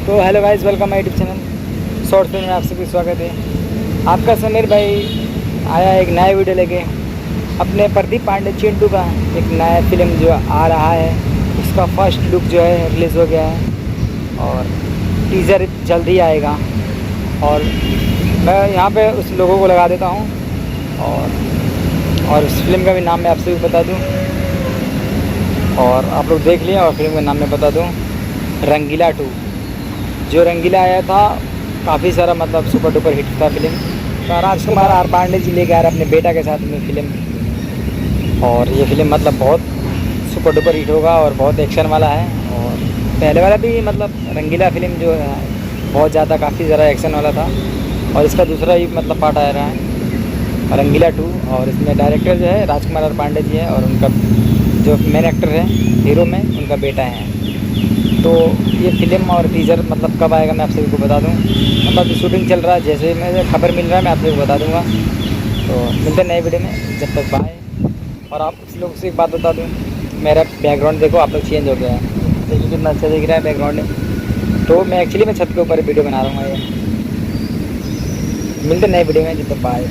तो hello guys, welcome my YouTube channel short film में आप सभी स्वागत है। आपका समीर भाई आया एक नया वीडियो लेके। अपने प्रदीप पांडे चिंटू का एक नया फिल्म जो आ रहा है, उसका फर्स्ट लुक जो है रिलीज़ हो गया है और टीज़र जल्द ही आएगा। और मैं यहाँ पे उस लोगों को लगा देता हूँ और उस फिल्म का भी नाम मैं आपसे भी बता दूँ और आप लोग देख लिए। और फिल्म का नाम मैं बता दूँ, रंगीला 2। जो रंगीला आया था काफ़ी सारा मतलब सुपर डुपर हिट था फिल्म। तो राजकुमार आर पांडे जी लेके आ रहे अपने बेटा के साथ में फिल्म, और ये फिल्म मतलब बहुत सुपर डुपर हिट होगा और बहुत एक्शन वाला है। और पहले वाला भी मतलब रंगीला फिल्म जो है बहुत ज़्यादा काफ़ी ज़्यादा एक्शन वाला था, और इसका दूसरा ही मतलब पार्ट आ रहा है रंगीला 2। और इसमें डायरेक्टर जो है राजकुमार आर पांडे जी है और उनका जो मेन एक्टर है हीरो में उनका बेटा है। तो ये फिल्म और टीज़र मतलब कब आएगा मैं आप सभी को बता दूँ। मतलब शूटिंग चल रहा है, जैसे ही मुझे खबर मिल रहा है मैं आप सभी को बता दूँगा। तो मिलते हैं नए वीडियो में, जब तक बाय। और आप कुछ लोग से एक बात बता दूँ, मेरा बैकग्राउंड देखो आप लोग चेंज हो गया है, देखिए कितना अच्छा दिख रहा है बैकग्राउंड। तो मैं एक्चुअली मैं छत के ऊपर वीडियो बना रहा हूँ ये। मिलते हैं नए वीडियो में, जब तक बाय।